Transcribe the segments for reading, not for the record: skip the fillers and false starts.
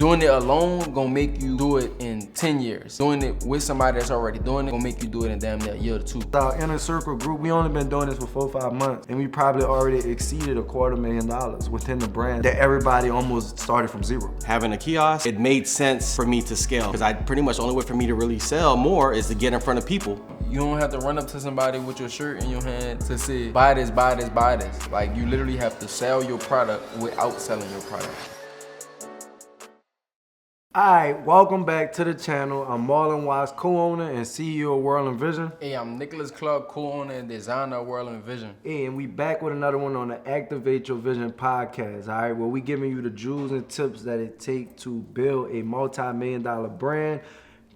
Doing it alone gonna make you do it in 10 years. Doing it with somebody that's already doing it gonna make you do it in damn near a year or two. Our inner circle group, we only been doing this for 4 or 5 months, and we probably already exceeded $250,000 within the brand that everybody almost started from zero. Having a kiosk, it made sense for me to scale because pretty much the only way for me to really sell more is to get in front of people. You don't have to run up to somebody with your shirt in your hand to say, buy this, buy this, buy this. Like, you literally have to sell your product without selling your product. Alright, welcome back to the channel. I'm Marlon Watts, co-owner and CEO of World and Vision. Hey, I'm Nicholas Clark, co-owner and designer of World and Vision. Hey, and we back with another one on the Activate Your Vision podcast, alright, where we giving you the jewels and tips that it takes to build a multi-million-dollar brand,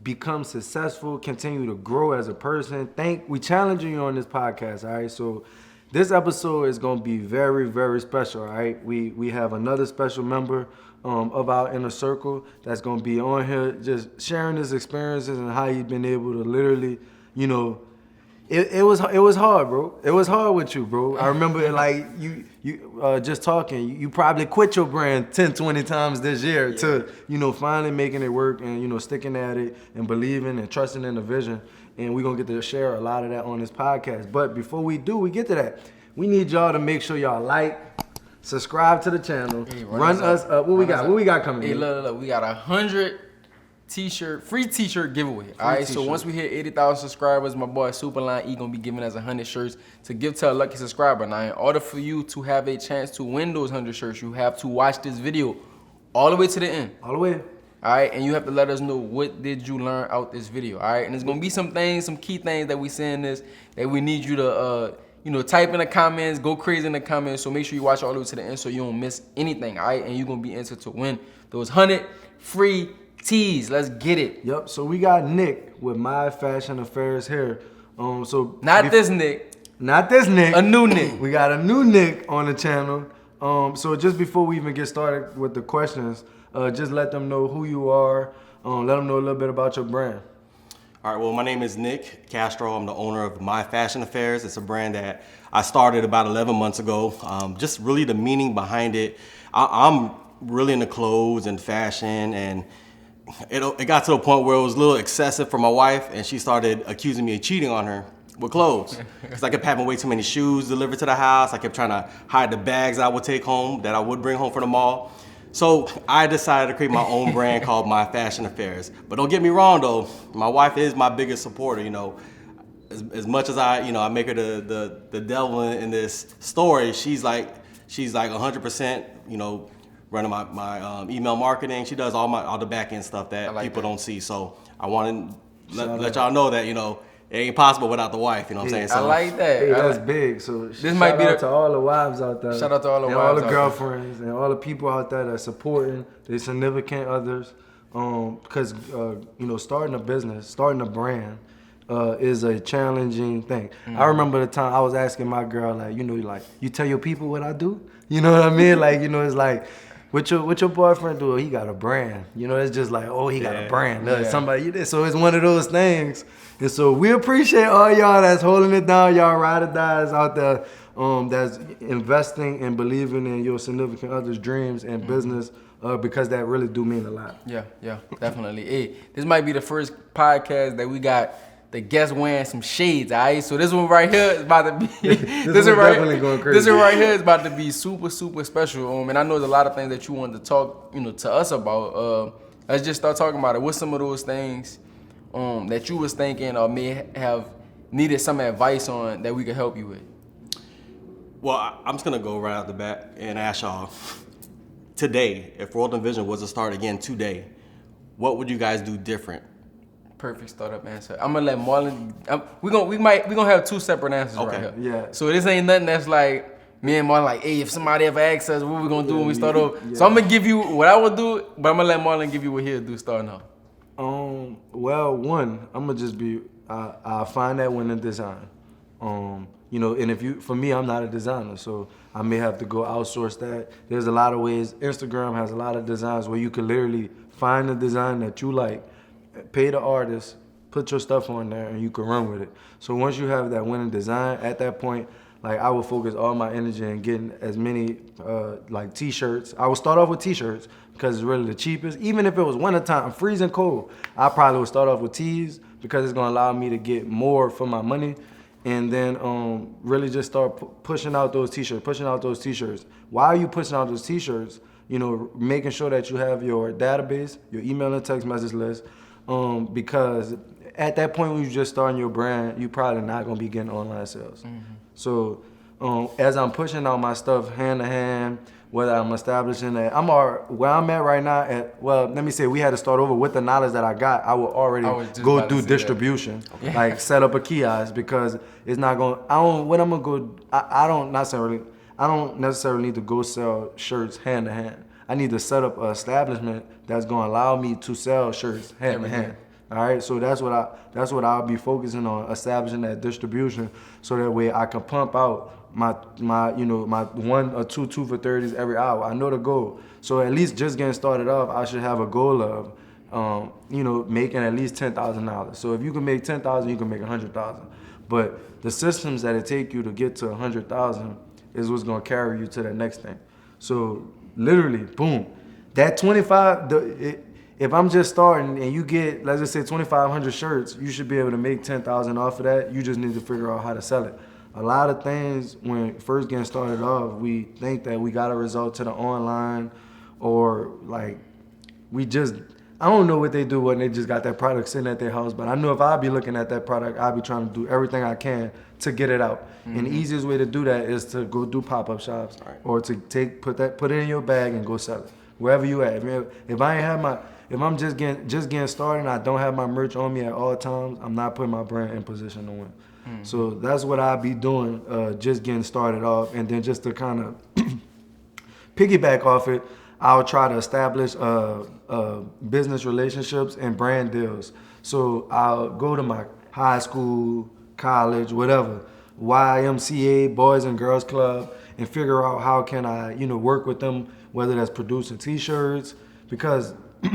become successful, continue to grow as a person. We challenging you on this podcast, alright? So this episode is gonna be very, very special, alright? We have another special member of our inner circle that's gonna be on here just sharing his experiences and how he's been able to literally, you know, it was hard, bro. It was hard with you, bro. I remember like you just talking, you probably quit your brand 10, 20 times this year to, you know, finally making it work and, you know, sticking at it and believing and trusting in the vision. And we're gonna get to share a lot of that on this podcast. But before we get to that, we need y'all to make sure y'all like, subscribe to the channel, hey, run us up. What we got coming? Hey, look, we got 100 free t-shirt giveaway. All right, so once we hit 80,000 subscribers, my boy Superline E gonna be giving us 100 shirts to give to a lucky subscriber. Now, in order for you to have a chance to win those 100 shirts, you have to watch this video all the way to the end. All the way. All right, and you have to let us know what did you learn out this video. All right, and there's gonna be some key things that we say in this that we need you to you know, type in the comments, go crazy in the comments. So make sure you watch all the way to the end so you don't miss anything, all right? And you're gonna be entered to win those 100 free tees. Let's get it. Yep. So we got Nick with My Fashion Affairs here. Not this Nick. Not this Nick. A new Nick. We got a new Nick on the channel. So just before we even get started with the questions, just let them know who you are. Let them know a little bit about your brand. All right, well, my name is Nick Castro. I'm the owner of My Fashion Affairs. It's a brand that I started about 11 months ago. Just really the meaning behind it. I'm really into clothes and fashion, and it got to a point where it was a little excessive for my wife, and she started accusing me of cheating on her with clothes. Because I kept having way too many shoes delivered to the house. I kept trying to hide the bags I would take home that I would bring home from the mall. So I decided to create my own brand called My Fashion Affairs. But don't get me wrong though, my wife is my biggest supporter, you know. As much as I make her the devil in this story, she's like 100%, you know, running my email marketing. She does all the back end stuff that people don't see. So I want to let y'all know that, you know, it ain't possible without the wife, you know what I'm saying? So, I like that. Hey, that's big. So this might be to all the wives out there. Shout out to all the and wives all the out girlfriends and all the people out there that supporting their significant others. Because you know, starting a business, starting a brand is a challenging thing. I remember the time I was asking my girl, like, you know, like, you tell your people what I do? You know what I mean? Like, you know, it's like, what your boyfriend do? He got a brand. You know, it's just like, oh, he got a brand. Somebody, so it's one of those things. And so we appreciate all y'all that's holding it down, y'all ride or dies out there that's investing and believing in your significant other's dreams and business because that really do mean a lot. Yeah, definitely. Hey, this might be the first podcast that we got the guest wearing some shades, all right? So this one right here is about to be this one definitely going crazy. This one right here is about to be super, super special. And I know there's a lot of things that you wanted to talk, you know, to us about. Let's just start talking about it. What's some of those things that you was thinking or may have needed some advice on that we could help you with? Well, I'm just gonna go right out the bat and ask y'all, today, if World and Vision was to start again today, what would you guys do different? Perfect startup answer. I'm gonna let Marlon. We gonna have two separate answers right here. Yeah. So this ain't nothing that's like me and Marlon like, hey, if somebody ever asks us what we gonna do when we start over. So I'm gonna give you what I would do, but I'm gonna let Marlon give you what he'll do starting off. Well, one, I'm gonna just be I'll find that winning design. You know, and for me, I'm not a designer, so I may have to go outsource that. There's a lot of ways. Instagram has a lot of designs where you can literally find a design that you like, pay the artist, put your stuff on there, and you can run with it. So once you have that winning design, at that point, like I would focus all my energy in getting as many like t-shirts. I would start off with t-shirts because it's really the cheapest. Even if it was wintertime, freezing cold, I probably would start off with tees because it's gonna allow me to get more for my money. And then really just start pushing out those t-shirts. Why are you pushing out those t-shirts? You know, making sure that you have your database, your email and text message list, because at that point when you just starting your brand, you probably not gonna be getting online sales. So as I'm pushing out my stuff hand to hand, whether I'm establishing that where I'm at right now, let me say we had to start over with the knowledge that I got. I would already go do distribution, like set up a kiosk, because it's not going. I don't necessarily need to go sell shirts hand to hand. I need to set up an establishment that's going to allow me to sell shirts hand to hand. All right, so that's what I'll be focusing on, establishing that distribution, so that way I can pump out my 1 or 2 for 30s every hour. I know the goal. So at least just getting started off, I should have a goal of making at least $10,000. So if you can make 10,000, you can make 100,000. But the systems that it take you to get to 100,000 is what's gonna carry you to that next thing. So literally, boom, that 25. If I'm just starting and you get, let's just say 2,500 shirts, you should be able to make 10,000 off of that. You just need to figure out how to sell it. A lot of things when first getting started off, we think that we got a result to the online, or like I don't know what they do when they just got that product sitting at their house, but I know if I be looking at that product, I'll be trying to do everything I can to get it out. And the easiest way to do that is to go do pop-up shops, or to put it in your bag and go sell it wherever you at. If I'm just getting started and I don't have my merch on me at all times, I'm not putting my brand in position to win. So that's what I'll be doing, just getting started off. And then just to kind of piggyback off it, I'll try to establish business relationships and brand deals. So I'll go to my high school, college, whatever, YMCA, Boys and Girls Club, and figure out how can I, work with them, whether that's producing t-shirts, because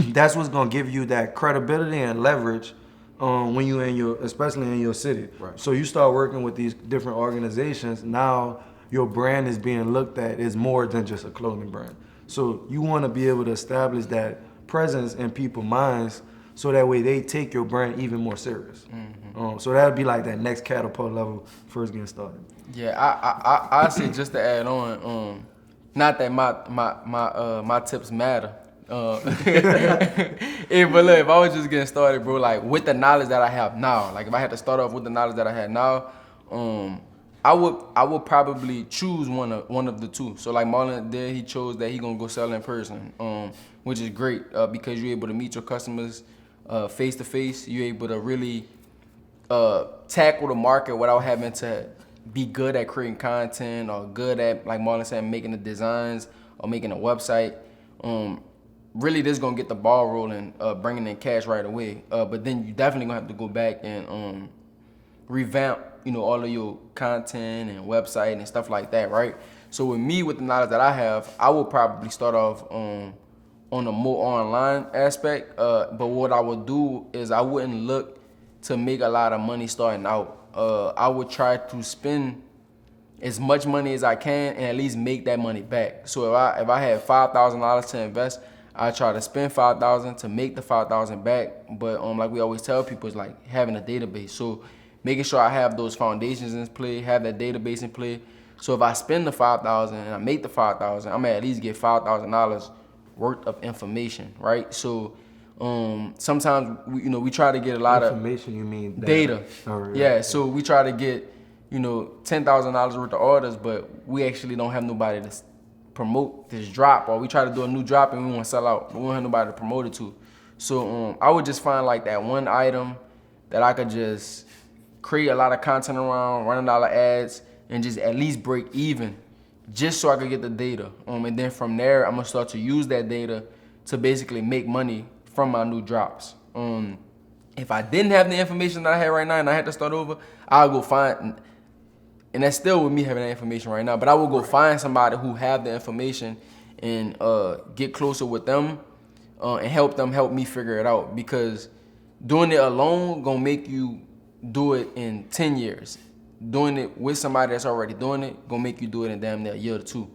that's what's gonna give you that credibility and leverage when you especially in your city. Right. So you start working with these different organizations. Now your brand is being looked at as more than just a clothing brand. So you want to be able to establish that presence in people's minds, so that way they take your brand even more serious. So that'd be like that next catapult level first getting started. Yeah, I say just to add on, not that my tips matter. But look, if I was just getting started, bro, like with the knowledge that I have now, like if I had to start off with the knowledge that I had now, I would probably choose one of the two. So like Marlon did, he chose that he gonna go sell in person, which is great because you're able to meet your customers face to face. You're able to really tackle the market without having to be good at creating content or good at, like Marlon said, making the designs or making a website. Really, this is gonna get the ball rolling, bringing in cash right away. But then you definitely gonna have to go back and revamp, all of your content and website and stuff like that, right? So with me, with the knowledge that I have, I will probably start off on a more online aspect. But what I would do is I wouldn't look to make a lot of money starting out. I would try to spend as much money as I can and at least make that money back. So if I had $5,000 to invest, I try to spend $5,000 to make the $5,000 back. But like we always tell people, it's like having a database. So making sure I have those foundations in play, have that database in play. So if I spend the $5,000 and I make the $5,000, I'm gonna at least get $5,000 worth of information, right? So sometimes we try to get a lot information, you mean data. Right. Yeah. So we try to get $10,000 worth of orders, but we actually don't have nobody to promote this drop, or we try to do a new drop and we want to sell out, but we don't have nobody to promote it to. So I would just find like that one item that I could just create a lot of content around, run a lot of ads, and just at least break even, just so I could get the data. And then from there, I'm gonna start to use that data to basically make money from my new drops. If I didn't have the information that I had right now and I had to start over, I'll go find, and that's still with me having that information right now, but I will go find somebody who have the information and get closer with them and help me figure it out, because doing it alone gonna make you do it in 10 years. doing it with somebody that's already doing it gonna make you do it in damn near a year or two.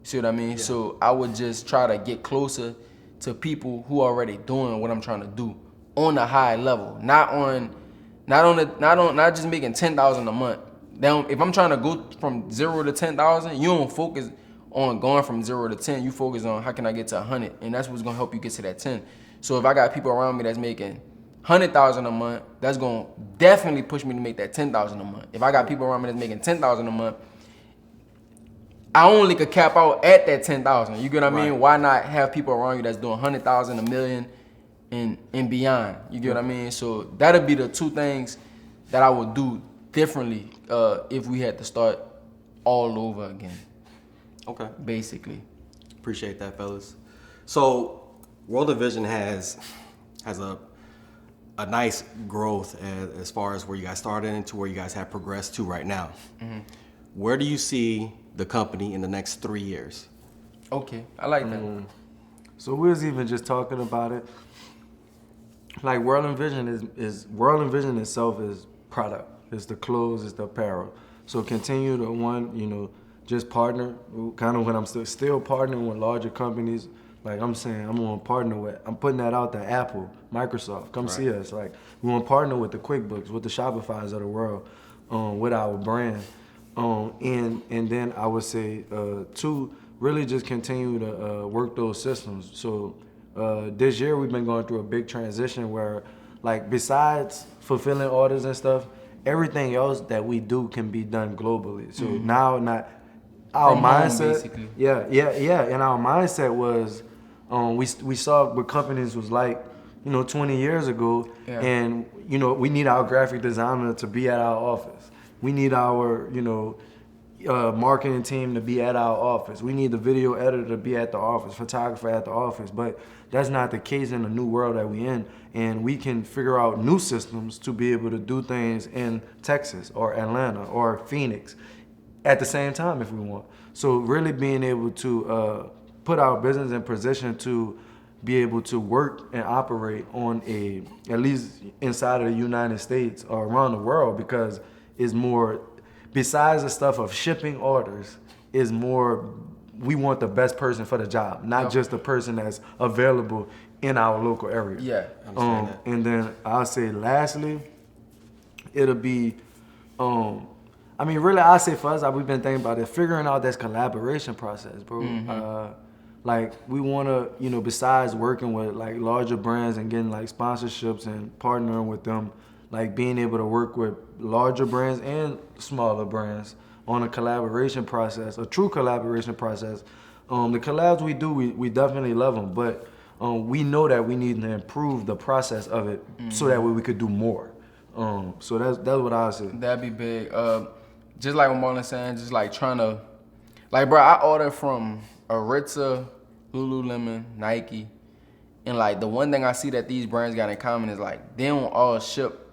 See what I mean? Yeah. So I would just try to get closer to people who are already doing what I'm trying to do on a high level, not just making 10,000 a month. Now, if I'm trying to go from 0 to 10,000, you don't focus on going from 0 to 10. You focus on how can I get to 100, and that's what's gonna help you get to that 10. So if I got people around me that's making 100,000 a month, that's gonna definitely push me to make that 10,000 a month. If I got people around me that's making 10,000 a month, I only could cap out at that 10,000. You get what I mean? Why not have people around you that's doing 100,000, a million, and beyond? You get what I mean? So that'll be the two things that I would do differently if we had to start all over again. Okay. Basically. Appreciate that, fellas. So World of Vision has a nice growth as far as where you guys started and to where you guys have progressed to right now. Mm-hmm. Where do you see the company in the next 3 years? Okay, I like that. So we was even just talking about it. Like World and Vision is World and Vision itself is product. It's the clothes, it's the apparel. So continue to just partner. Kind of when I'm still partnering with larger companies. Like I'm saying, I'm gonna partner with. I'm putting that out there. Apple, Microsoft, come see us. Like we want to partner with the QuickBooks, with the Shopifys of the world, with our brand. And then I would say, two, really just continue to work those systems. So this year we've been going through a big transition where, like, besides fulfilling orders and stuff, everything else that we do can be done globally. So now, not our From mindset. home, basically. Yeah. And our mindset was, we saw what companies was like, 20 years ago, and we need our graphic designer to be at our office. We need our, marketing team to be at our office. We need the video editor to be at the office, photographer at the office. But that's not the case in the new world that we in. And we can figure out new systems to be able to do things in Texas or Atlanta or Phoenix at the same time if we want. So really being able to put our business in position to be able to work and operate on at least inside of the United States or around the world, because it's more, besides the stuff of shipping orders, is more, we want the best person for the job, not just the person that's available in our local area. Yeah. And then I'll say lastly, it'll be, really I'll say for us, we've been thinking about it, figuring out this collaboration process, bro. Like we want to, besides working with like larger brands and getting like sponsorships and partnering with them, like being able to work with larger brands and smaller brands on a collaboration process, a true collaboration process. The collabs we do, we definitely love them, but we know that we need to improve the process of it so that way we could do more. So that's what I say. That'd be big. Just like what Marlon's saying, just like trying to, like, bro, I order from Aritza, Lululemon, Nike, and like the one thing I see that these brands got in common is like they don't all ship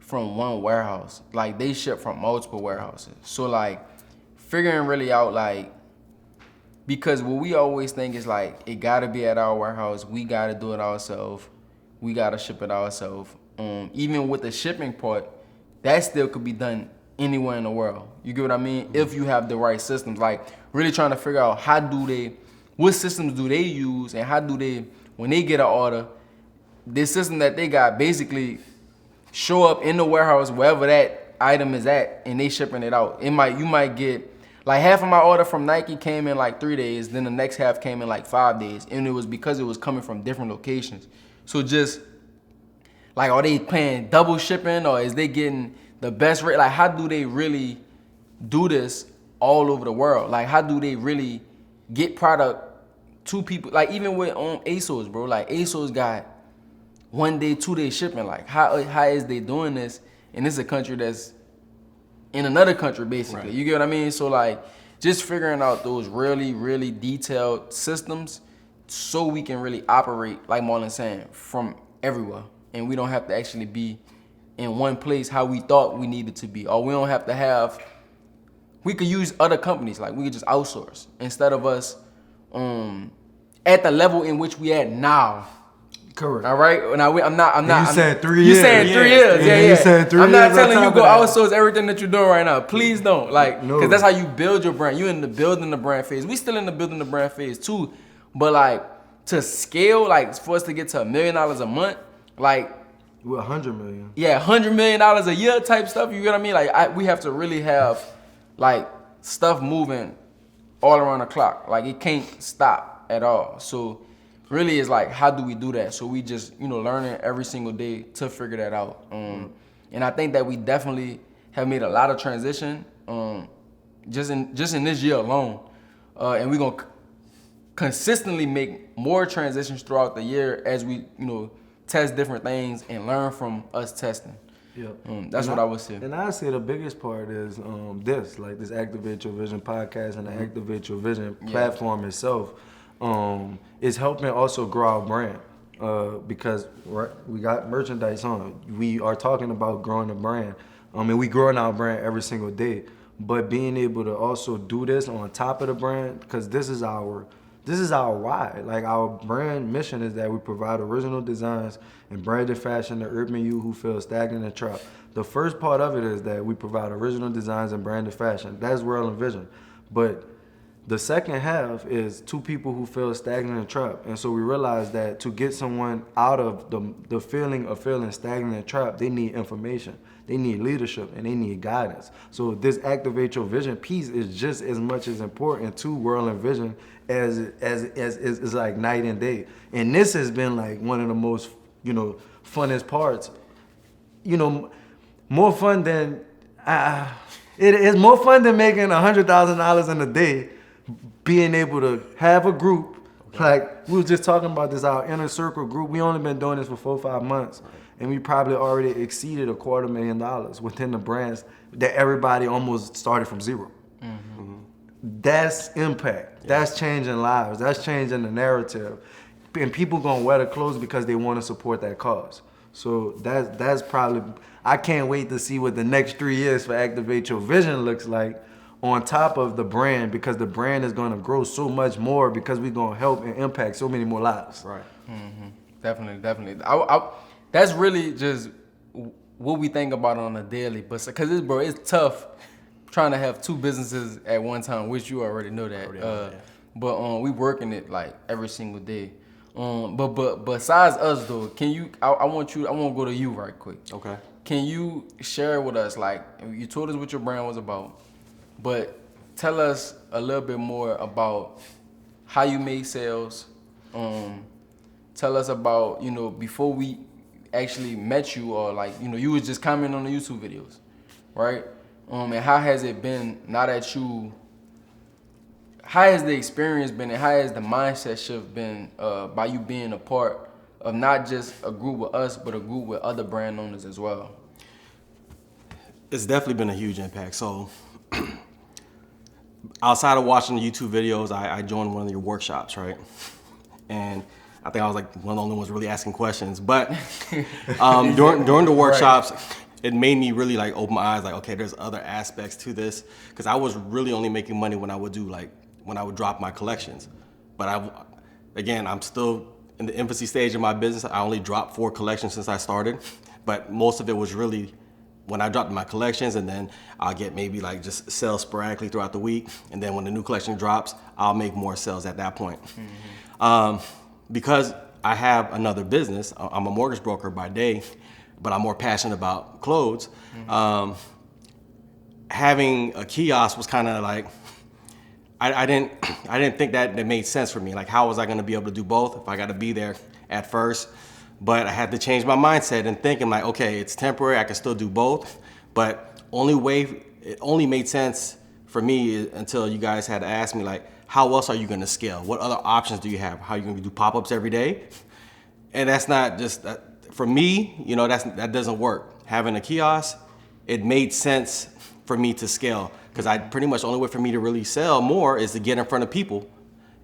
from one warehouse. Like they ship from multiple warehouses. So like figuring really out, like, because what we always think is like it gotta be at our warehouse, we gotta do it ourselves, we gotta ship it ourselves. Even with the shipping part, that still could be done anywhere in the world. You get what I mean? If you have the right systems, like really trying to figure out what systems do they use, and how do they, when they get an order, this system that they got basically show up in the warehouse wherever that item is at, and they shipping it out. You might get, like, half of my order from Nike came in like 3 days, then the next half came in like 5 days, and it was because it was coming from different locations. So just like, are they paying double shipping, or is they getting the best rate? Like, how do they really do this all over the world? Like, how do they really get product to people? Like, even with ASOS, bro, like ASOS got 1 day, 2 day shipping. Like, how is they doing this? And this is a country that's in another country, basically. Right. You get what I mean? So like, just figuring out those really, really detailed systems so we can really operate, like Marlon's saying, from everywhere. And we don't have to actually be in one place how we thought we needed to be. Or we don't have to have, we could use other companies. Like, we could just outsource instead of us at the level in which we at now Correct. All right. Now I'm not. You said 3 You years. saying 3 years? Yeah, You yeah. said 3 I'm not years on telling you top go of that. outsource everything that you're doing right now. Please don't. Like, No. because that's how you build your brand. You in the building the brand phase. We still in the building the brand phase too. But like to scale, like for us to get to $1 million a month, like. We're 100 million. Yeah, $100 million a year type stuff. You get what I mean? Like we have to really have like stuff moving all around the clock. Like it can't stop at all. So really it's like, how do we do that? So we just, learning every single day to figure that out. And I think that we definitely have made a lot of transition just in this year alone. And we're going to consistently make more transitions throughout the year as we, test different things and learn from us testing. Yep. That's what I would say. And I say the biggest part is this Activate Your Vision podcast and the Activate Your Vision platform itself is helping also grow our brand because we got merchandise on. We are talking about growing the brand. And we growing our brand every single day. But being able to also do this on top of the brand, because this is our why. Like our brand mission is that we provide original designs and branded fashion to urban youth who feel stagnant and trapped. The first part of it is that we provide original designs and branded fashion. That's World and Vision. But the second half is two people who feel stagnant and trapped. And so we realize that to get someone out of the feeling of feeling stagnant and trapped, they need information. They need leadership and they need guidance. So this Activate Your Vision piece is just as much as important to World and Vision as like night and day. And this has been like one of the most, funnest parts. More fun than it is more fun than making $100,000 in a day. Being able to have a group, like we were just talking about this, our inner circle group. We only been doing this for 4 or 5 months. And we probably already exceeded $250,000 within the brands that everybody almost started from zero. Mm-hmm. That's impact. Yeah. That's changing lives. That's changing the narrative. And people gonna wear the clothes because they want to support that cause. So that's probably, I can't wait to see what the next 3 years for Activate Your Vision looks like on top of the brand, because the brand is gonna grow so much more because we're gonna help and impact so many more lives. Right. Mm-hmm. Definitely. That's really just what we think about on a daily, but because it's tough trying to have 2 businesses at one time, which you already know that. But we working it like every single day. But besides us though, can you? I want to go to you right quick. Okay. Can you share with us, like, you told us what your brand was about, but tell us a little bit more about how you made sales. Tell us about, before we actually met you, or like, you was just commenting on the YouTube videos, right? And how has it been now that how has the experience been, and how has the mindset shift been by you being a part of not just a group with us, but a group with other brand owners as well? It's definitely been a huge impact. So outside of watching the YouTube videos, I joined one of your workshops, right? And I think I was like one of the only ones really asking questions. But during the workshops, it made me really like open my eyes, like, okay, there's other aspects to this. Because I was really only making money when I would drop my collections. But I'm still in the infancy stage of my business. I only dropped 4 collections since I started. But most of it was really when I dropped my collections, and then I'll get maybe like just sales sporadically throughout the week. And then when the new collection drops, I'll make more sales at that point. Mm-hmm. Because I have another business, I'm a mortgage broker by day, but I'm more passionate about clothes. Mm-hmm. Having a kiosk was kind of like, I didn't think that made sense for me. Like, how was I going to be able to do both if I got to be there at first? But I had to change my mindset and thinking like, okay, it's temporary. I can still do both. But it only made sense for me until you guys had to ask me, like, how else are you going to scale? What other options do you have? How are you going to do pop-ups every day? And that's not just for me. That doesn't work. Having a kiosk, it made sense for me to scale, because pretty much the only way for me to really sell more is to get in front of people.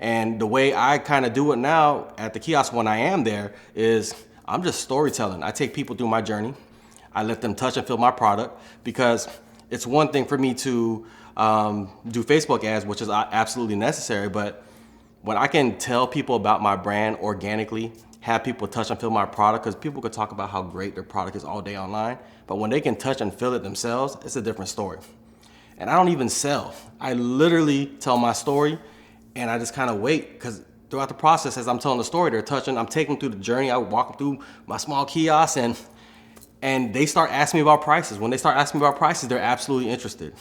And the way I kind of do it now at the kiosk when I am there is I'm just storytelling. I take people through my journey. I let them touch and feel my product, because it's one thing for me to do Facebook ads, which is absolutely necessary. But when I can tell people about my brand organically, have people touch and feel my product, because people could talk about how great their product is all day online, but when they can touch and feel it themselves, it's a different story. And I don't even sell. I literally tell my story, and I just kind of wait, because throughout the process, as I'm telling the story, they're touching, I'm taking them through the journey. I walk them through my small kiosk, and they start asking me about prices. When they start asking me about prices, they're absolutely interested.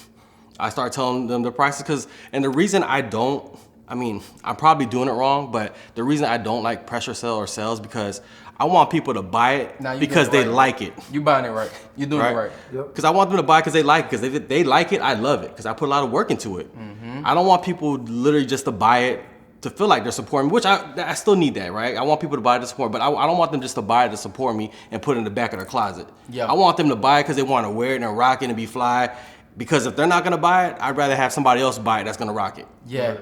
I start telling them the prices, and the reason I don't, I'm probably doing it wrong, but the reason I don't like pressure sell or sales, because I want people to buy it because they like it. You buying it right. You're doing it right. Because I want them to buy it because they like it. Because if they like it, I love it. Because I put a lot of work into it. I don't want people literally just to buy it to feel like they're supporting me, which I still need that, right? I want people to buy it to support, but I don't want them just to buy it to support me and put it in the back of their closet. Yeah. I want them to buy it because they want to wear it and rock it and be fly. Because if they're not gonna buy it, I'd rather have somebody else buy it that's gonna rock it. Yeah.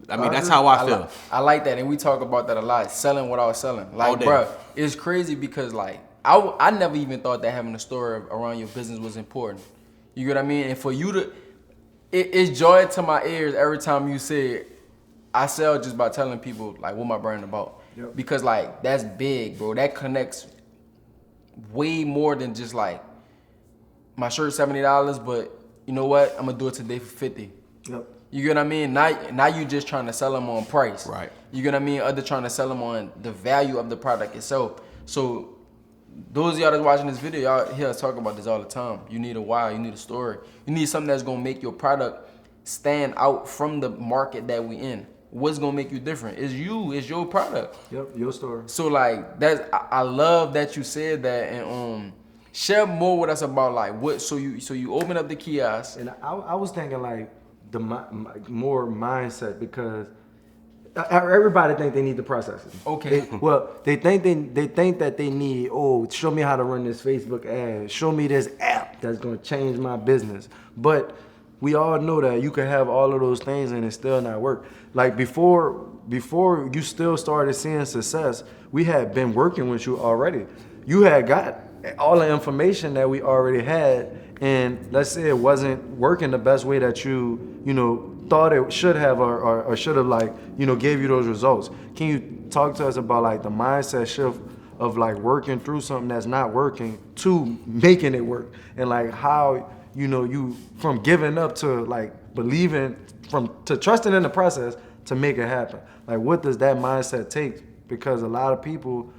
That's how I feel. I like that, and we talk about that a lot. Selling without selling, like, bro, it's crazy because like I never even thought that having a story around your business was important. You get what I mean? And for you to, it's joy to my ears every time you say it. I sell just by telling people like what my brand about, because like that's big, bro. That connects way more than just like my shirt's $70, but you know what? I'm gonna do it today for $50. Yep. You get what I mean? Now you just trying to sell them on price. Right. You get what I mean? Other trying to sell them on the value of the product itself. So those of y'all that's watching this video, y'all hear us talk about this all the time. You need a why, you need a story. You need something that's gonna make your product stand out from the market that we in. What's gonna make you different? It's you, it's your product. Yep, your story. So like I love that you said that, and share more with us about like what. So you open up the kiosk, And I was thinking like the more mindset, because everybody think they need the processes. Okay. They think that they need, show me how to run this Facebook ad, show me this app that's gonna change my business. But we all know that you can have all of those things and it still not work. Like before you still started seeing success, we had been working with you already. You had got all the information that we already had, and let's say it wasn't working the best way that you thought it should have, or should have, like, gave you those results. Can you talk to us about like the mindset shift of like working through something that's not working to making it work, and like how you from giving up to like believing, to trusting in the process to make it happen? Like, what does that mindset take? Because a lot of people,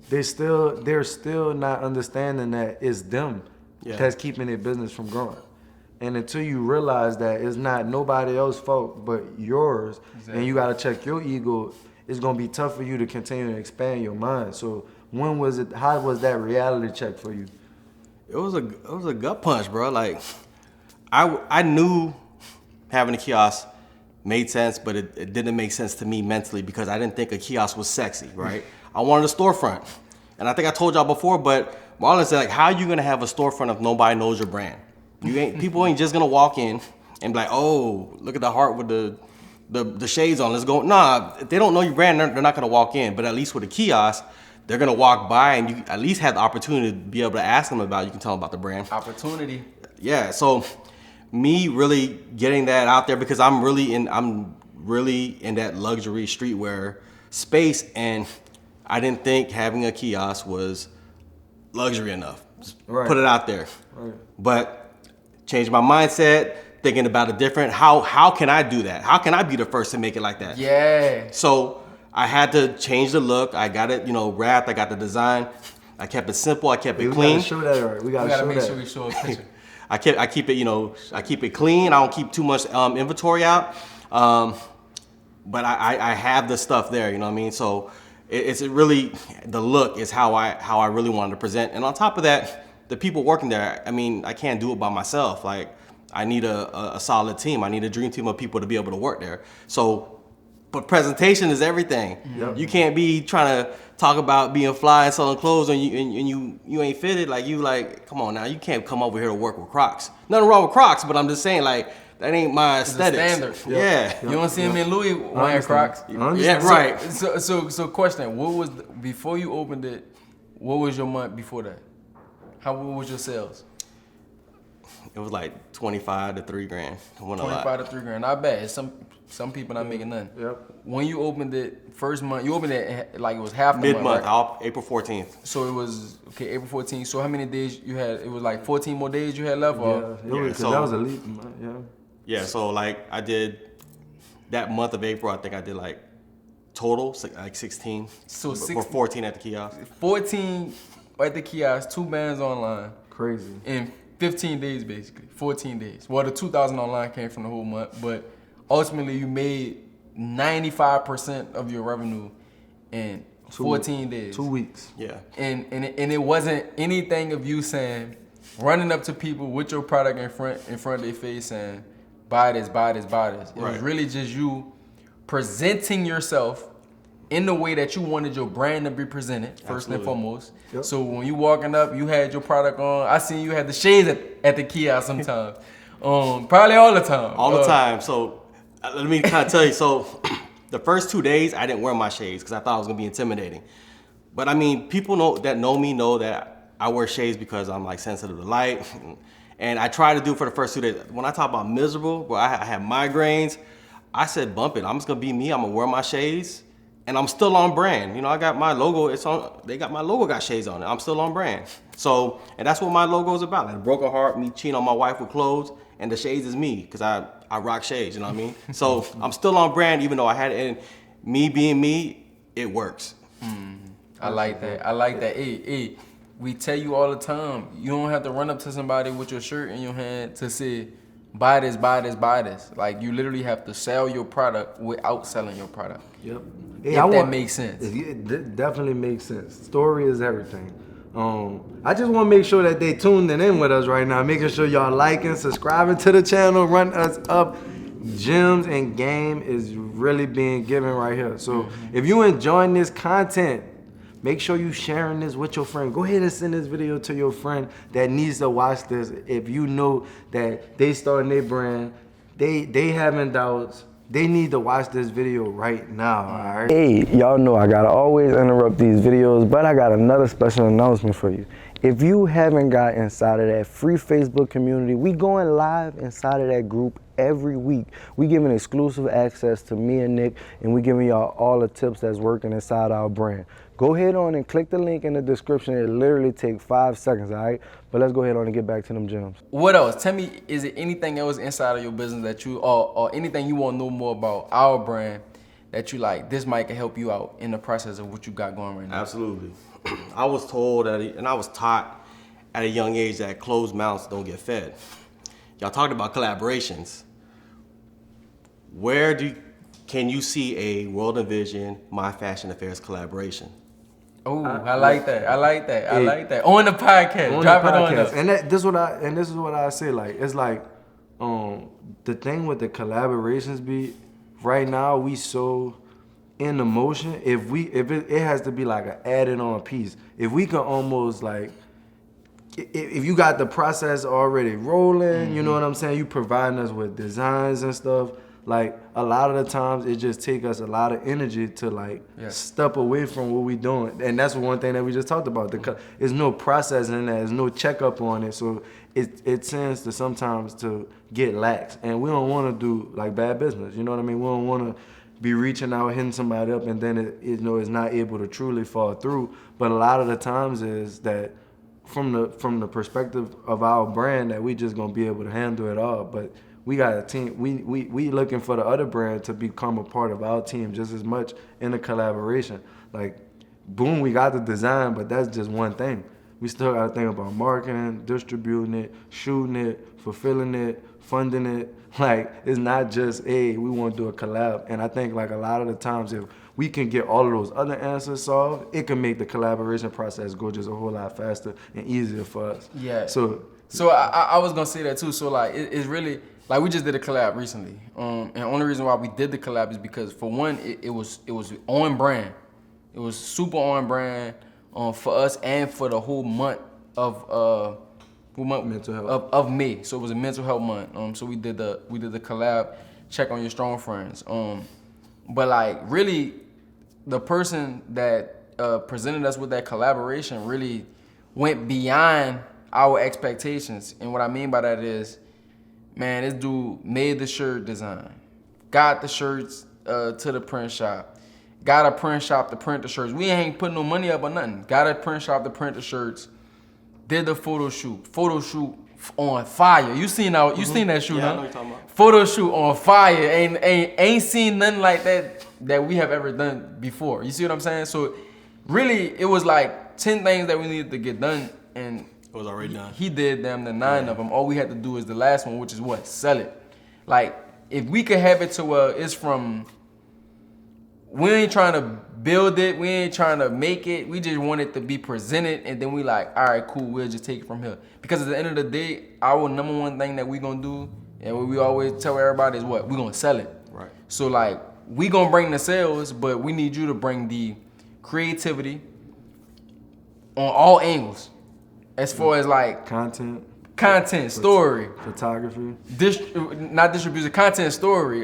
they're still not understanding that it's them that's keeping their business from growing. And until you realize that it's not nobody else's fault but yours, and you gotta check your ego, it's gonna be tough for you to continue to expand your mind. So how was that reality check for you? It was a gut punch, bro. Like I knew having a kiosk made sense, but it didn't make sense to me mentally, because I didn't think a kiosk was sexy, right? I wanted a storefront. And I think I told y'all before, but Marlon said, like, how are you gonna have a storefront if nobody knows your brand? People ain't just gonna walk in and be like, oh, look at the heart with the shades on, let's go. Nah, if they don't know your brand, they're not gonna walk in. But at least with a kiosk, they're gonna walk by, and you at least have the opportunity to be able to ask them about it. You can tell them about the brand. Opportunity. Yeah, so me really getting that out there, because I'm really in that luxury streetwear space, and I didn't think having a kiosk was luxury enough. Just put it out there. Right. But changed my mindset, thinking about it different. How can I do that? How can I be the first to make it like that? Yeah. So I had to change the look. I got it, wrapped. I got the design. I kept it simple. I kept it clean. We gotta show that, right? We gotta make sure we show a picture. I keep it, I keep it clean. I don't keep too much inventory out. But I have the stuff there, you know what I mean? So it's really, the look is how I really wanted to present. And on top of that, the people working there, I can't do it by myself. Like, I need a solid team. I need a dream team of people to be able to work there. So, but presentation is everything. Yep. You can't be trying to talk about being fly and selling clothes and you ain't fitted. Like, come on now, you can't come over here to work with Crocs. Nothing wrong with Crocs, but I'm just saying, like, that ain't my aesthetics. Standard. Yeah. You don't see him in Louis wearing Crocs. Yeah, right. So question, before you opened it, what was your month before that? What was your sales? It was like 25 to 3 grand. I won a lot. 25 to 3 grand. Not bad. Some people not making nothing. Yep. When you opened it first month, you opened it like it was half the Mid-month, month, right? April 14th. So it was April 14th. So how many days you had? It was like 14 more days you had left. Or? So that was a leap. Yeah. Yeah, so like I did that month of April, I think I did like total like 16. So or 14 at the kiosk. 14 at the kiosk, 2 bands online. Crazy. In 15 days, basically. 14 days. Well, the 2,000 online came from the whole month, but ultimately you made 95% of your revenue in 14 days. 2 weeks. Yeah. And it wasn't anything of you saying, running up to people with your product in front of their face saying, buy this, buy this, buy this. It was really just you presenting yourself in the way that you wanted your brand to be presented, first and foremost. Yep. So when you walking up, you had your product on. I seen you had the shades at the kiosk sometimes. Probably all the time. All the time. So let me kind of tell you. So the first 2 days, I didn't wear my shades because I thought it was gonna be intimidating. But I mean, people know me know that I wear shades because I'm like sensitive to light, and I try to do it for the first 2 days. When I talk about miserable, where I have migraines, I said bump it. I'm just gonna be me. I'm gonna wear my shades. And I'm still on brand. You know, I got my logo, they got my logo, got shades on it. I'm still on brand. So, and that's what my logo is about. Like a broken heart, me cheating on my wife with clothes, and the shades is me, because I rock shades, you know what I mean? So I'm still on brand, even though I had it, and me being me, it works. I like that. I like that. Hey, we tell you all the time, you don't have to run up to somebody with your shirt in your hand to say, buy this, buy this, buy this. Like, you literally have to sell your product without selling your product. Yep. If that makes sense. It definitely makes sense. Story is everything. I just want to make sure that they tuned in with us right now, making sure y'all liking, subscribing to the channel, run us up. Gems and game is really being given right here. So if you enjoying this content, make sure you sharing this with your friend. Go ahead and send this video to your friend that needs to watch this. If you know that they starting their brand, they having doubts, they need to watch this video right now, all right? Hey, y'all know I gotta always interrupt these videos, but I got another special announcement for you. If you haven't got inside of that free Facebook community, we going live inside of that group every week. We giving exclusive access to me and Nick, and we giving y'all all the tips that's working inside our brand. Go ahead on and click the link in the description. It literally takes 5 seconds, all right? But let's go ahead on and get back to them gems. What else? Tell me, is it anything else inside of your business that you, or anything you want to know more about our brand that you like, this might can help you out in the process of what you got going right now? Absolutely. I was told and I was taught at a young age that closed mouths don't get fed. Y'all talked about collaborations. Can you see a World and Vision, My Fashion Affairs collaboration? Oh, I like that. I like that. I like that. On the podcast. Drop it on us. And this is what I say. Like, it's like the thing with the collaborations be right now we so in emotion. If it has to be like an added on piece. If we can almost like, if you got the process already rolling, you know what I'm saying? You providing us with designs and stuff. Like, a lot of the times it just take us a lot of energy to like step away from what we doing. And that's one thing that we just talked about. There's no process in that, there's no checkup on it. So it tends to sometimes to get lax. And we don't want to do like bad business. You know what I mean? We don't want to be reaching out, hitting somebody up, and then it's not able to truly fall through. But a lot of the times is that from the perspective of our brand that we just gonna be able to handle it all. But we got a team. We looking for the other brand to become a part of our team just as much in the collaboration. Like, boom, we got the design, but that's just one thing. We still got to think about marketing, distributing it, shooting it, fulfilling it, funding it. Like, it's not just, hey, we want to do a collab. And I think like a lot of the times if we can get all of those other answers solved, it can make the collaboration process go just a whole lot faster and easier for us. Yeah. So I was gonna say that too. So like it's really like we just did a collab recently. And the only reason why we did the collab is because for one, it was on brand. It was super on brand for us and for the whole month of mental health of May. So it was a mental health month. So we did the collab, check on your strong friends. But like really, the person that presented us with that collaboration really went beyond our expectations. And what I mean by that is, man, this dude made the shirt design, got the shirts to the print shop, got a print shop to print the shirts. We ain't putting no money up or nothing. Got a print shop to print the shirts, did the photo shoot on fire. You seen that shoot, Yeah, huh? I know what you're talking about. Photo shoot on fire. Ain't seen nothing like that we have ever done before. You see what I'm saying? So really, it was like 10 things that we needed to get done, and It was already done. he did them the 9 of them. All we had to do is the last one, which is what? Sell it. Like, if we could have it to where it's from, we ain't trying to build it, we ain't trying to make it, we just want it to be presented, and then we like, all right, cool, we'll just take it from here. Because at the end of the day, our number one thing that we gonna do, and what we always tell everybody is what? We gonna sell it. Right. So like, we gonna bring the sales, but we need you to bring the creativity on all angles. As far as like Content, story, photography. not distribution, content, story,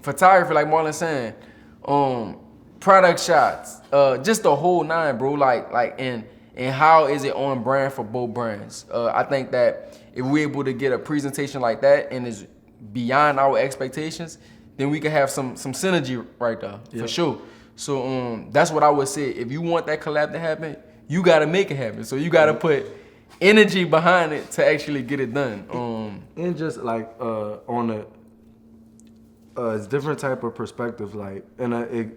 photography, like Marlon saying, product shots, just the whole 9, bro. Like, and how is it on brand for both brands? I think that if we're able to get a presentation like that and is beyond our expectations, then we can have some synergy right there, for sure. So that's what I would say. If you want that collab to happen, you gotta make it happen. So you gotta put energy behind it to actually get it done. And just like on a different type of perspective, like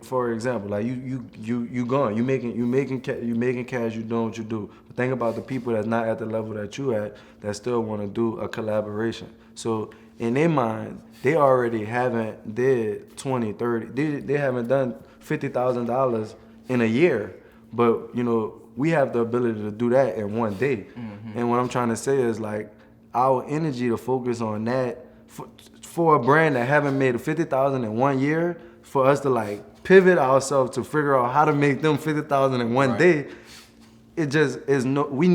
for example, like you gone, you making cash, you doing what you do. But think about the people that's not at the level that you at that still want to do a collaboration. So in their mind, they already haven't did 20, 30. They haven't done $50,000 in a year, but you know, we have the ability to do that in one day. Mm-hmm. And what I'm trying to say is like our energy to focus on that for a brand that haven't made $50,000 in 1 year, for us to like pivot ourselves to figure out how to make them $50,000 in one day, it just is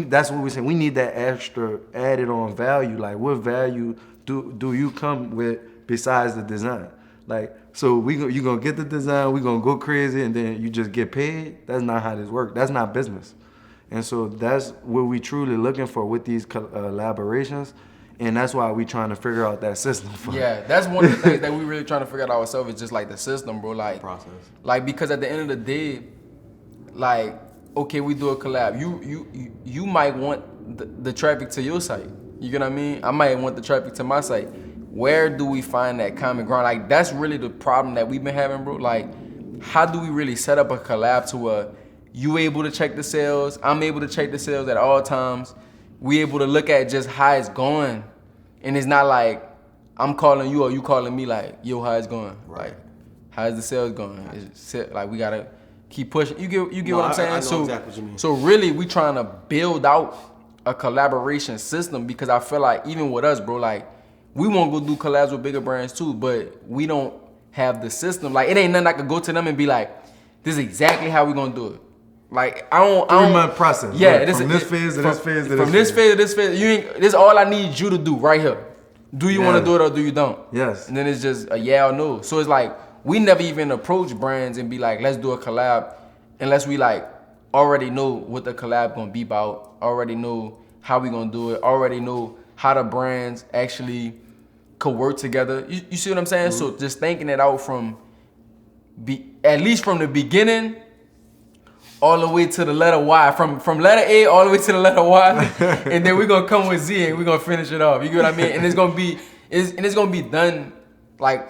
that's what we're saying. We need that extra added on value. Like, what value do you come with besides the design? Like, so you gonna get the design, we gonna go crazy, and then you just get paid? That's not how this works. That's not business. And so that's what we truly looking for with these collaborations, and that's why we trying to figure out that system for Yeah, that's one of the things that we really trying to figure out ourselves, is just like the system, bro. Like, process. Like, because at the end of the day, like, okay, we do a collab. You might want the traffic to your site. You get what I mean? I might want the traffic to my site. Where do we find that common ground? Like, that's really the problem that we've been having, bro. Like, how do we really set up a collab to where you able to check the sales, I'm able to check the sales at all times, we able to look at just how it's going, and it's not like I'm calling you or you calling me like, yo, how it's going? Right. Like, how's the sales going? It's like, we gotta keep pushing. You get what I'm saying? I know exactly what you mean. So really, we trying to build out a collaboration system, because I feel like even with us, bro, like, we want to go do collabs with bigger brands too, but we don't have the system. Like, it ain't nothing I could go to them and be like, this is exactly how we gonna do it. Like, I don't 3-month process. Yeah, like, from this phase to this phase to from this phase to this phase. This is all I need you to do right here. Do you want to do it or do you don't? Yes. And then it's just a yeah or no. So it's like, we never even approach brands and be like, let's do a collab, unless we like already know what the collab gonna be about, already know how we gonna do it, already know how the brands actually could work together. You see what I'm saying? Mm-hmm. So just thinking it out at least from the beginning all the way to the letter Y, from letter A all the way to the letter Y, and then we're gonna come with Z and we're gonna finish it off. You get what I mean? And it's gonna be done like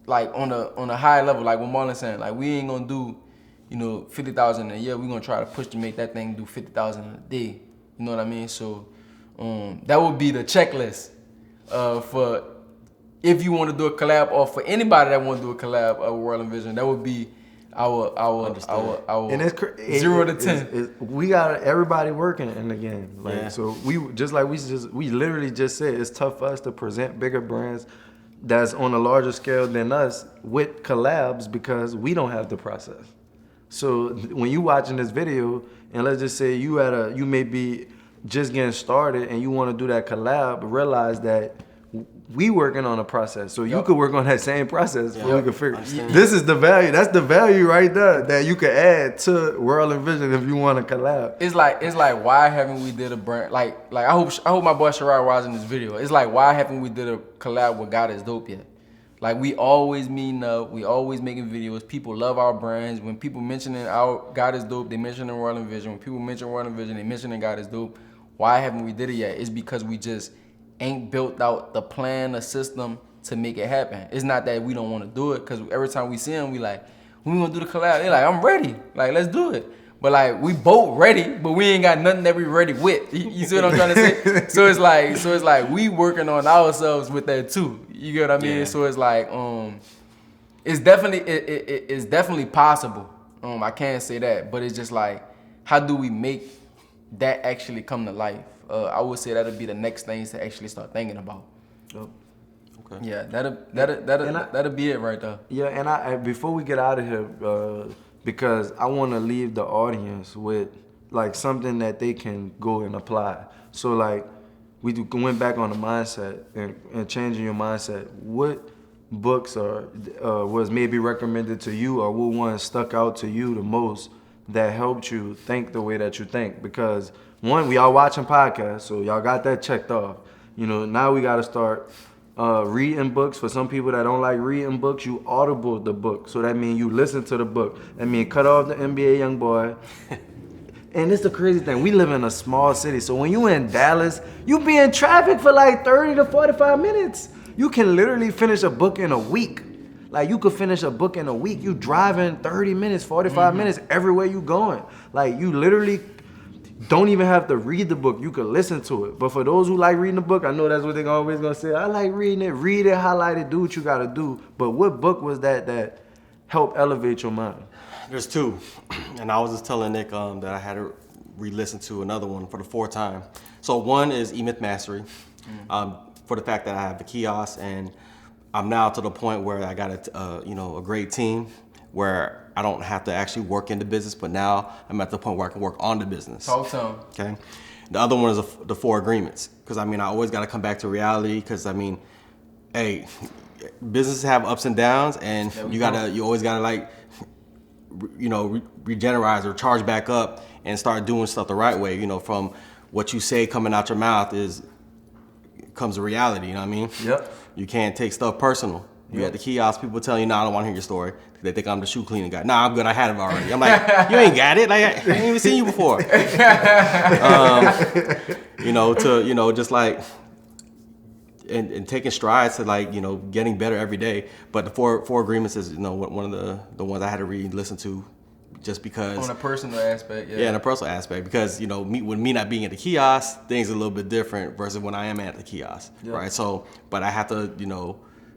on a high level, like what Marlon saying. Like, we ain't gonna do, 50,000 a year. We're gonna try to push to make that thing do 50,000 a day. You know what I mean? So that would be the checklist for if you want to do a collab, or for anybody that want to do a collab with World and Vision. That would be our and it's 0 to 10. We got everybody working in the game. Like, yeah. So we literally just said it's tough for us to present bigger brands that's on a larger scale than us with collabs, because we don't have the process. So when you watching this video, and let's just say you may be just getting started and you want to do that collab, realize that we working on a process, so you could work on that same process. So we could figure. Understand. This is the value. That's the value right there that you could add to World and Vision if you want to collab. It's like why haven't we did a brand like I hope my boy Sherrod watching this video. It's like why haven't we did a collab with God Is Dope yet? Like we always meeting up, we always making videos. People love our brands. When people mentioning our God Is Dope, they mentioning World and Vision. When people mention World and Vision, they mentioning God Is Dope. Why haven't we did it yet? It's because we just ain't built out the plan, the system to make it happen. It's not that we don't want to do it, because every time we see them, we like, when we gonna do the collab? They're like, I'm ready. Like, let's do it. But like, we both ready, but we ain't got nothing that we ready with. You see what I'm trying to say? So it's like we working on ourselves with that too. You get what I mean? Yeah. So it's like, it's definitely possible. I can't say that, but it's just like, how do we make that actually come to life? I would say that'll be the next things to actually start thinking about. Yep. Okay. Yeah, that'll be it right there. Yeah, and I before we get out of here, because I want to leave the audience with like something that they can go and apply. So like went back on the mindset and changing your mindset. What books was maybe recommended to you, or what one stuck out to you the most that helped you think the way that you think? Because one, we all watching podcasts, so y'all got that checked off. You know, now we got to start reading books. For some people that don't like reading books, you audible the book. So that means you listen to the book. That means cut off the NBA Youngboy. And it's the crazy thing. We live in a small city. So when you in Dallas, you be in traffic for like 30 to 45 minutes. You can literally finish a book in a week. Like you could finish a book in a week. You driving 30 minutes, 45 minutes everywhere you going. Like you literally don't even have to read the book. You could listen to it. But for those who like reading the book, I know that's what they're always gonna say. I like reading it. Read it, highlight it, do what you gotta do. But what book was that helped elevate your mind? There's two, and I was just telling Nick that I had to re-listen to another one for the fourth time. So one is E-Myth Mastery, for the fact that I have the kiosk, and I'm now to the point where I got a great team where I don't have to actually work in the business, but now I'm at the point where I can work on the business. Talk to 'em. Okay. The other one is the 4 agreements, because I always got to come back to reality, because hey, businesses have ups and downs, and you always gotta like, regenerate or charge back up and start doing stuff the right way. From what you say coming out your mouth comes a reality. You know what I mean? Yep. You can't take stuff personal. You at the kiosk, people tell you, "No, I don't want to hear your story." They think I'm the shoe cleaning guy. Nah, I'm good. I had it already. I'm like, you ain't got it. Like, I ain't even seen you before. Just like, and taking strides to like, getting better every day. But the four agreements is, one of the ones I had to re-listen to, just because. On a personal aspect, yeah. Yeah, in a personal aspect, because me not being at the kiosk, things are a little bit different versus when I am at the kiosk, right? So, but I have to,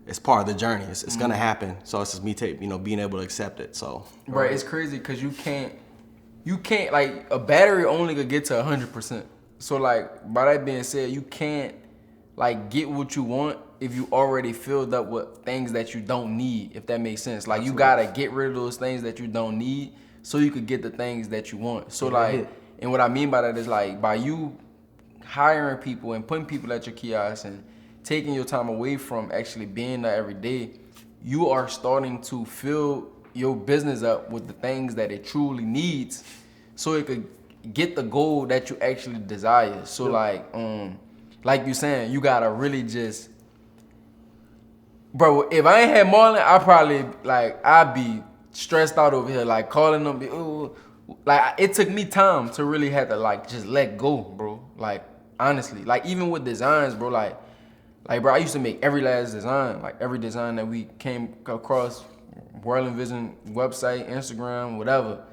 it's part of the journey. It's gonna happen. So it's just me being able to accept it. So. Right, it's crazy because you can't like a battery only could get to 100%. So like by that being said, you can't like get what you want if you already filled up with things that you don't need, if that makes sense. Like you gotta get rid of those things that you don't need so you could get the things that you want. So like, and what I mean by that is like by you hiring people and putting people at your kiosk and taking your time away from actually being there every day, you are starting to fill your business up with the things that it truly needs so it could get the goal that you actually desire. So like you saying, you gotta really just, bro, if I ain't had Marlon, I'd be stressed out over here, like calling them, like it took me time to really have to like just let go, bro. Like honestly, like even with designs, bro, like bro, I used to make every last design, like every design that we came across, World and Vision website, Instagram, whatever.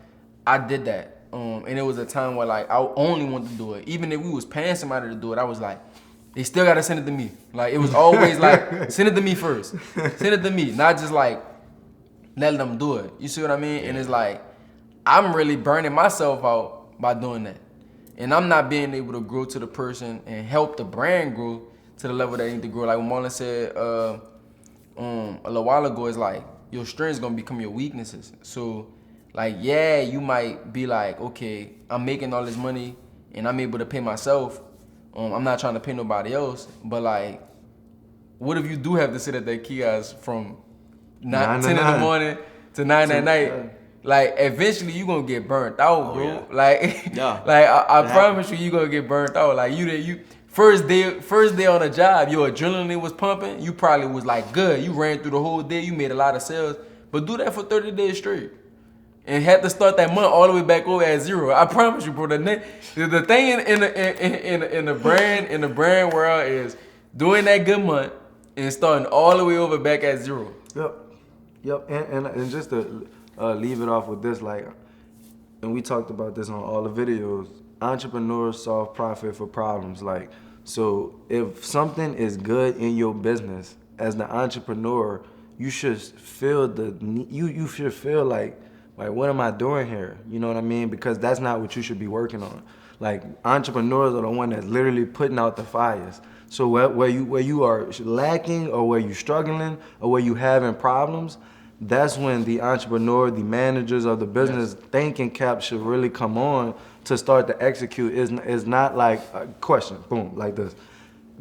I did that. And it was a time where like I only wanted to do it. Even if we was paying somebody to do it, I was like, they still gotta send it to me. Like it was always like, send it to me first. Send it to me, not just like let them do it. You see what I mean? And it's like, I'm really burning myself out by doing that. And I'm not being able to grow to the person and help the brand grow to the level that they need to grow. Like what Marlon said a little while ago, is like your strengths gonna become your weaknesses. So like, yeah, you might be like, okay, I'm making all this money and I'm able to pay myself. I'm not trying to pay nobody else, but like, what if you do have to sit at that kiosk from 9 to 10 in the 9. morning to 9 at night? Yeah. Like, eventually you gonna get burnt out, bro. yeah. Like, Yeah. like I promise you gonna get burnt out. Like you first day on the job, your adrenaline was pumping. You probably was like good. You ran through the whole day. You made a lot of sales. But do that for 30 days straight, and had to start that month all the way back over at zero. I promise you, bro. The thing in the brand world is doing that good month and starting all the way over back at zero. Yep. And just to leave it off with this, like, and we talked about this on all the videos. Entrepreneurs solve profit for problems. Like, so if something is good in your business, as the entrepreneur, you should feel you should feel like what am I doing here? You know what I mean? Because that's not what you should be working on. Like, entrepreneurs are the one that's literally putting out the fires. So where you are lacking, or where you struggling, or where you having problems, that's when the entrepreneur, the managers of the business thinking cap should really come on to start to execute. Is not like a question, boom, like this.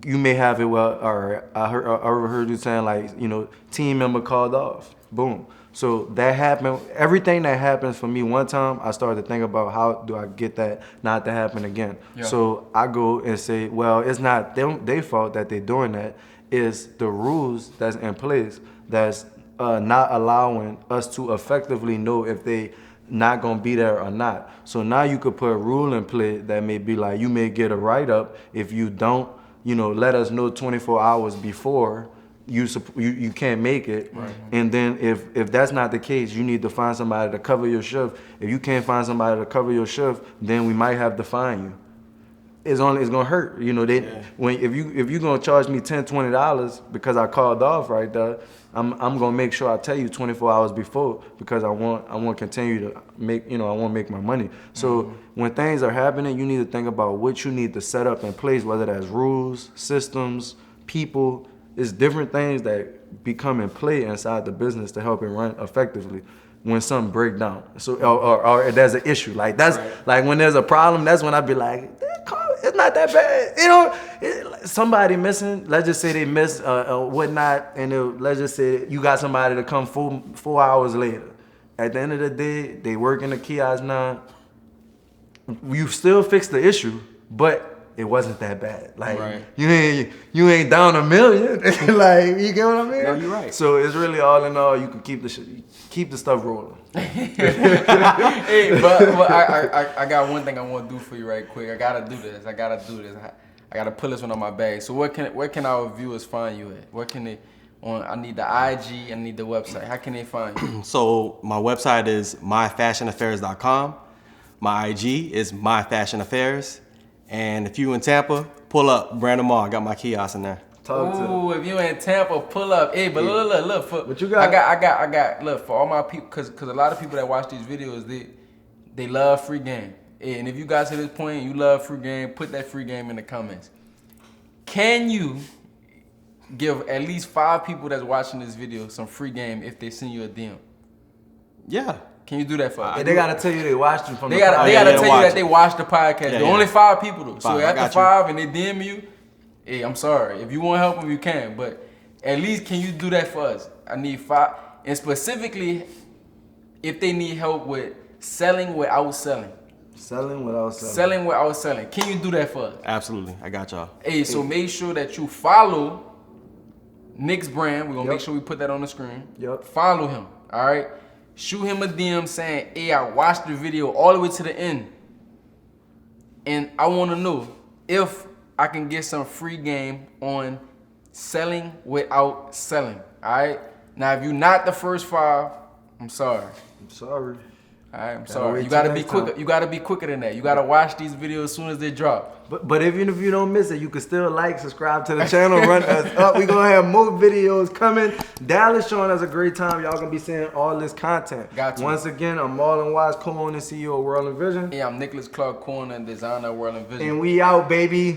You may have it or I heard you saying, like, you know, team member called off, boom. So that happened. Everything that happens for me one time, I started to think about how do I get that not to happen again. Yeah. So I go and say, well, it's not their fault that they're doing that. It's the rules that's in place that's not allowing us to effectively know if they not gonna be there or not. So now you could put a rule in play that may be like, you may get a write-up if you don't, you know, let us know 24 hours before you can't make it. Right. And then if that's not the case, you need to find somebody to cover your shift. If you can't find somebody to cover your shift, then we might have to fine you. It's gonna hurt, you know. If you're gonna charge me $10, $20 because I called off right there, I'm gonna make sure I tell you 24 hours before, because I want to continue to make, you know, I want to make my money. So when things are happening, you need to think about what you need to set up in place, whether that's rules, systems, people. It's different things that become in play inside the business to help it run effectively when something break down. So or there's an issue, like that's like when there's a problem, that's when I be like, it's not that bad, you know. Somebody missing, let's just say they miss whatnot, and let's just say you got somebody to come 4 hours later. At the end of the day, they work in the kiosk now. You still fix the issue, but it wasn't that bad. Like, you ain't down $1 million. Like, you get what I mean? No, you're right. So it's really all in all, you can keep the stuff rolling. Hey, but I got one thing I want to do for you right quick. I gotta do this. I gotta pull this one on my bag. So where can our viewers find you at? Where can they? I need the IG. I need the website. How can they find you? So my website is myfashionaffairs.com. My IG is myfashionaffairs. And if you in Tampa, pull up Brandon Mall. I got my kiosk in there. Ooh, if you in Tampa, pull up. Hey, but look, for what you got? I got. Look, for all my people, cause a lot of people that watch these videos, they love free game. Hey, and if you guys to this point, you love free game, put that free game in the comments. Can you give at least 5 people that's watching this video some free game if they send you a DM? Yeah. Can you do that for us? They gotta tell you they watched you from They the gotta tell you that it. they watched the podcast. Yeah, Only 5 people though. So I after 5 and they DM you, hey, I'm sorry. If you want to help them, you can. But at least can you do that for us? I need 5. And specifically, if they need help with selling without selling. Selling without selling. Selling without selling. Can you do that for us? Absolutely. I got y'all. Hey, so make sure that you follow Nick's brand. We're going to make sure we put that on the screen. Yep. Follow him. All right? Shoot him a DM saying, hey, I watched the video all the way to the end. And I want to know if I can get some free game on selling without selling. All right? Now, if you're not the first 5, I'm sorry. I'm sorry. All right, I'm sorry. You gotta be quicker. You gotta be quicker than that. You gotta watch these videos as soon as they drop. But even if you don't miss it, you can still like, subscribe to the channel, run us up. We're gonna have more videos coming. Dallas showing us a great time. Y'all gonna be seeing all this content. Got you. Once again, I'm Marlon Watts, co-owner and CEO of World and Vision. Yeah, I'm Nicholas Clark, co-owner and designer of World and Vision. And we out, baby.